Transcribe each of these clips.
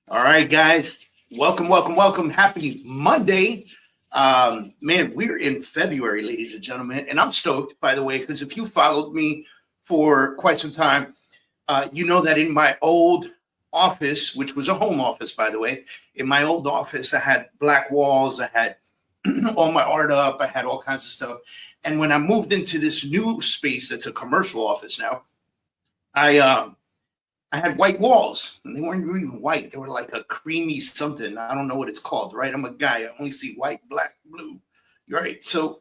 All right, guys. Welcome. Happy Monday. Man, we're in February, ladies and gentlemen. And I'm stoked, by the way, because if you followed me for quite some time, you know that in my old office, which was a home office, by the way, in my old office, I had black walls. I had all my art up. I had all kinds of stuff. And when I moved into this new space, that's a commercial office now, I had white walls, and they weren't even white. They were like a creamy something. I don't know what it's called, right? I'm a guy. I only see white, black, blue, right? So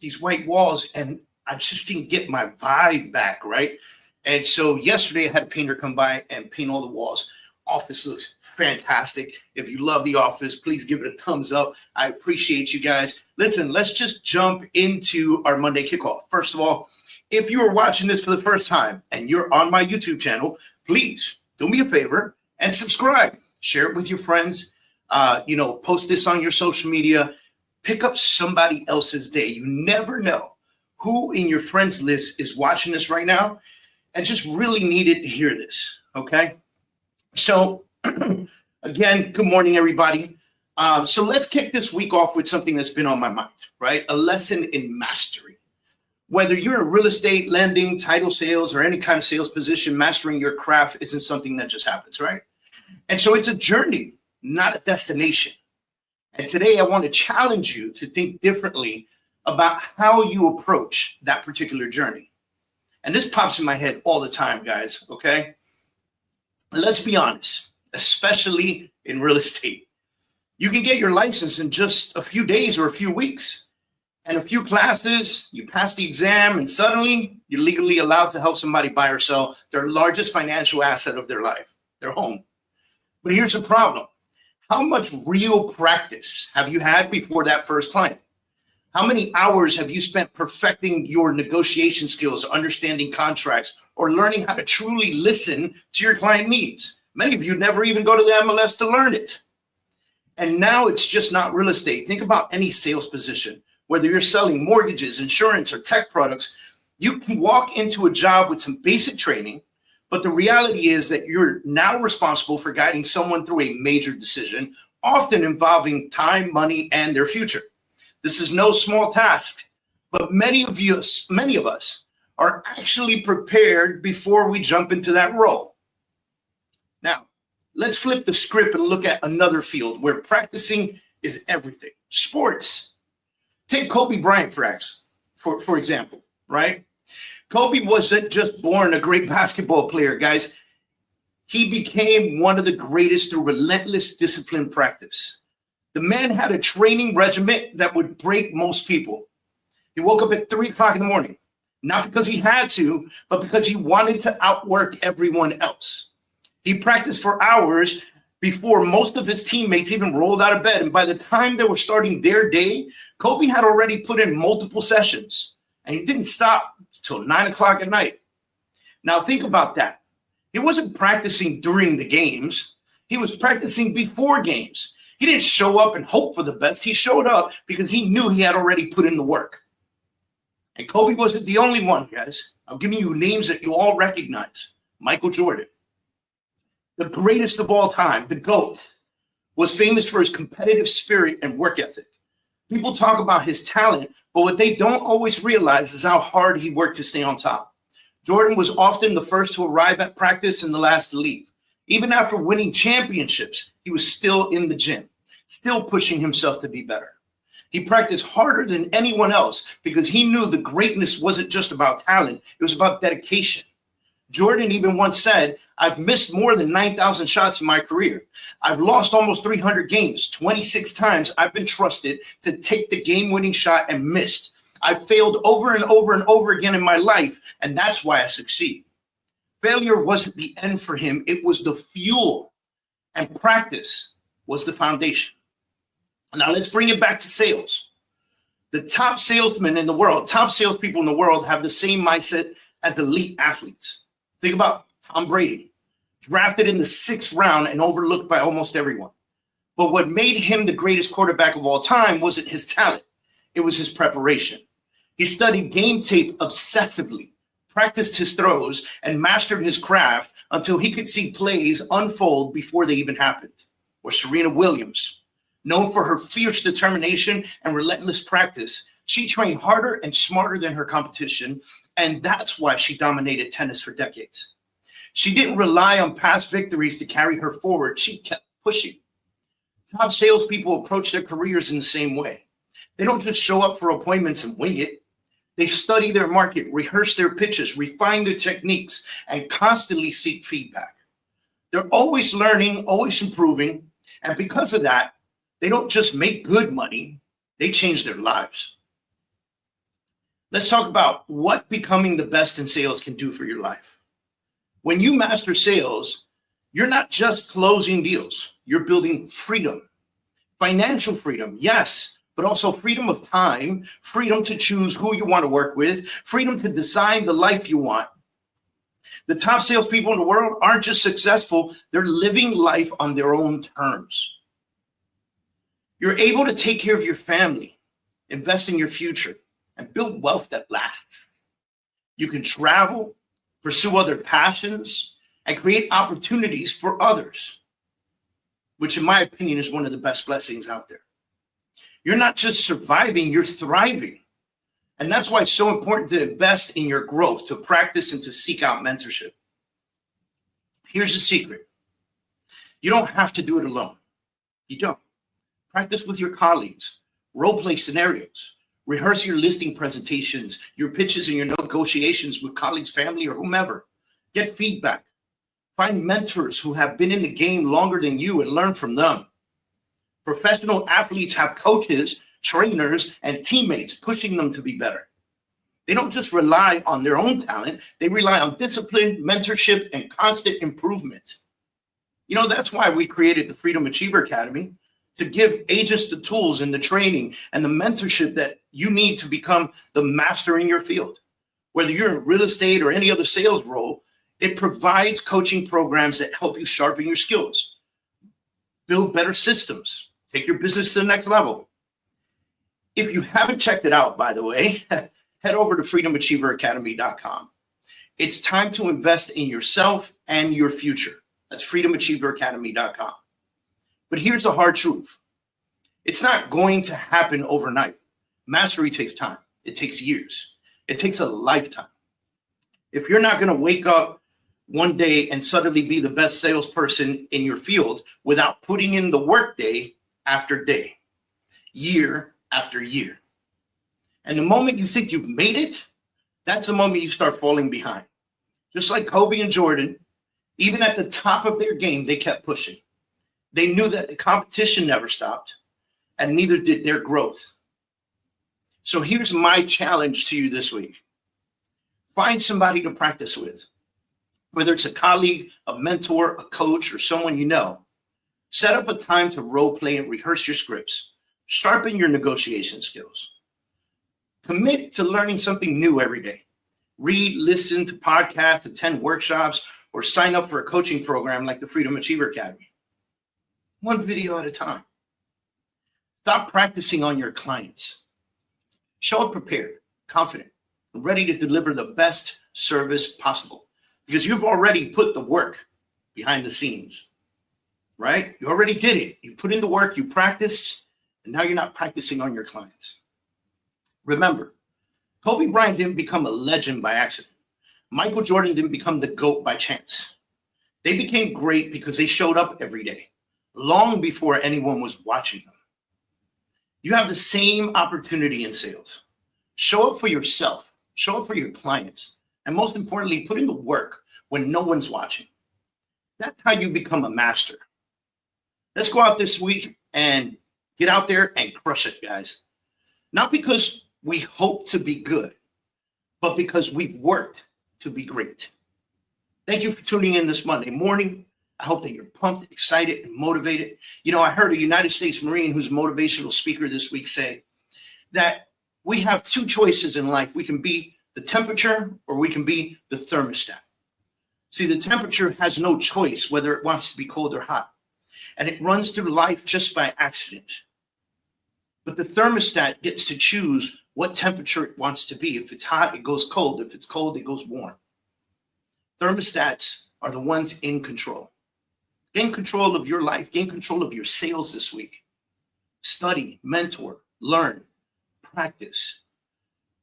these white walls, and I just didn't get my vibe back, right? And so yesterday I had a painter come by and paint all the walls. Office looks fantastic. If you love the office, please give it a thumbs up. I appreciate you guys. Listen, let's just jump into our Monday kickoff. First of all, if you are watching this for the first time and you're on my YouTube channel, please do me a favor and subscribe. Share it with your friends. Post this on your social media. Pick up somebody else's day. You never know who in your friends list is watching this right now and just really needed to hear this, okay? So, again, good morning, everybody. So let's kick this week off with something that's been on my mind, right? A lesson in mastery. Whether you're in real estate, lending, title sales, or any kind of sales position, mastering your craft isn't something that just happens, right? And so it's a journey, not a destination. And today I want to challenge you to think differently about how you approach that particular journey. And this pops in my head all the time, guys, okay? Let's be honest, especially in real estate. You can get your license in just a few days or a few weeks. And a few classes, you pass the exam, and suddenly you're legally allowed to help somebody buy or sell their largest financial asset of their life, their home. But here's the problem. How much real practice have you had before that first client? How many hours have you spent perfecting your negotiation skills, understanding contracts, or learning how to truly listen to your client needs? Many of you never even go to the MLS to learn it. And now it's just not real estate. Think about any sales position. Whether you're selling mortgages, insurance, or tech products, you can walk into a job with some basic training, but the reality is that you're now responsible for guiding someone through a major decision, often involving time, money, and their future. This is no small task, but many of us are actually prepared before we jump into that role. Now, let's flip the script and look at another field where practicing is everything. Sports. Take Kobe Bryant, for example, right? Kobe wasn't just born a great basketball player, guys. He became one of the greatest through relentless discipline practice. The man had a training regimen that would break most people. He woke up at 3 o'clock in the morning, not because he had to, but because he wanted to outwork everyone else. He practiced for hours before most of his teammates even rolled out of bed. And by the time they were starting their day, Kobe had already put in multiple sessions, and he didn't stop till 9 o'clock at night. Now think about that. He wasn't practicing during the games. He was practicing before games. He didn't show up and hope for the best. He showed up because he knew he had already put in the work. And Kobe wasn't the only one, guys. I'm giving you names that you all recognize. Michael Jordan, the greatest of all time, the GOAT, was famous for his competitive spirit and work ethic. People talk about his talent, but what they don't always realize is how hard he worked to stay on top. Jordan was often the first to arrive at practice and the last to leave. Even after winning championships, he was still in the gym, still pushing himself to be better. He practiced harder than anyone else because he knew the greatness wasn't just about talent, it was about dedication. Jordan even once said, "I've missed more than 9,000 shots in my career. I've lost almost 300 games. 26 times I've been trusted to take the game-winning shot and missed. I've failed over and over and over again in my life, and that's why I succeed." Failure wasn't the end for him. It was the fuel, and practice was the foundation. Now let's bring it back to sales. The top salesmen in the world, top salespeople in the world have the same mindset as elite athletes. Think about Tom Brady, drafted in the 6th round and overlooked by almost everyone. But what made him the greatest quarterback of all time wasn't his talent. It was his preparation. He studied game tape obsessively, practiced his throws, and mastered his craft until he could see plays unfold before they even happened. Or Serena Williams, known for her fierce determination and relentless practice, she trained harder and smarter than her competition, and that's why she dominated tennis for decades. She didn't rely on past victories to carry her forward. She kept pushing. Top salespeople approach their careers in the same way. They don't just show up for appointments and wing it. They study their market, rehearse their pitches, refine their techniques, and constantly seek feedback. They're always learning, always improving, and because of that, they don't just make good money, they change their lives. Let's talk about what becoming the best in sales can do for your life. When you master sales, you're not just closing deals, you're building freedom. Financial freedom, yes, but also freedom of time, freedom to choose who you want to work with, freedom to design the life you want. The top salespeople in the world aren't just successful, they're living life on their own terms. You're able to take care of your family, invest in your future, and build wealth that lasts. You can travel, pursue other passions, and create opportunities for others, which in my opinion is one of the best blessings out there. You're not just surviving, you're thriving. And that's why it's so important to invest in your growth, to practice and to seek out mentorship. Here's the secret. You don't have to do it alone. You don't. Practice with your colleagues, role play scenarios, rehearse your listing presentations, your pitches and your negotiations with colleagues, family, or whomever. Get feedback. Find mentors who have been in the game longer than you and learn from them. Professional athletes have coaches, trainers, and teammates pushing them to be better. They don't just rely on their own talent, they rely on discipline, mentorship, and constant improvement. You know, that's why we created the Freedom Achiever Academy, to give agents the tools and the training and the mentorship that you need to become the master in your field. Whether you're in real estate or any other sales role, it provides coaching programs that help you sharpen your skills, build better systems, take your business to the next level. If you haven't checked it out, by the way, head over to freedomachieveracademy.com. It's time to invest in yourself and your future. That's freedomachieveracademy.com. But here's the hard truth. It's not going to happen overnight. Mastery takes time. It takes years. It takes a lifetime. If you're not going to wake up one day and suddenly be the best salesperson in your field without putting in the work day after day, year after year. And the moment you think you've made it, that's the moment you start falling behind. Just like Kobe and Jordan, even at the top of their game, they kept pushing. They knew that the competition never stopped, and neither did their growth. So here's my challenge to you this week. Find somebody to practice with, whether it's a colleague, a mentor, a coach, or someone you know. Set up a time to role play and rehearse your scripts. Sharpen your negotiation skills. Commit to learning something new every day. Read, listen to podcasts, attend workshops, or sign up for a coaching program like the Freedom Achiever Academy. One video at a time. Stop practicing on your clients. Show up prepared, confident, and ready to deliver the best service possible because you've already put the work behind the scenes, right? You already did it. You put in the work, you practiced, and now you're not practicing on your clients. Remember, Kobe Bryant didn't become a legend by accident. Michael Jordan didn't become the GOAT by chance. They became great because they showed up every day, long before anyone was watching them. You have the same opportunity in sales. Show up for yourself, show up for your clients, and most importantly, put in the work when no one's watching. That's how you become a master. Let's go out this week and get out there and crush it, guys. Not because we hope to be good, but because we've worked to be great. Thank you for tuning in this Monday morning. I hope that you're pumped, excited, and motivated. You know, I heard a United States Marine who's a motivational speaker this week say that we have two choices in life. We can be the temperature or we can be the thermostat. See, the temperature has no choice whether it wants to be cold or hot, and it runs through life just by accident. But the thermostat gets to choose what temperature it wants to be. If it's hot, it goes cold. If it's cold, it goes warm. Thermostats are the ones in control. Gain control of your life. Gain control of your sales this week. Study, mentor, learn, practice.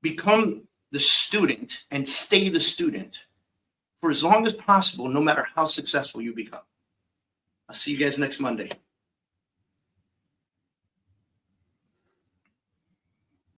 Become the student and stay the student for as long as possible, no matter how successful you become. I'll see you guys next Monday.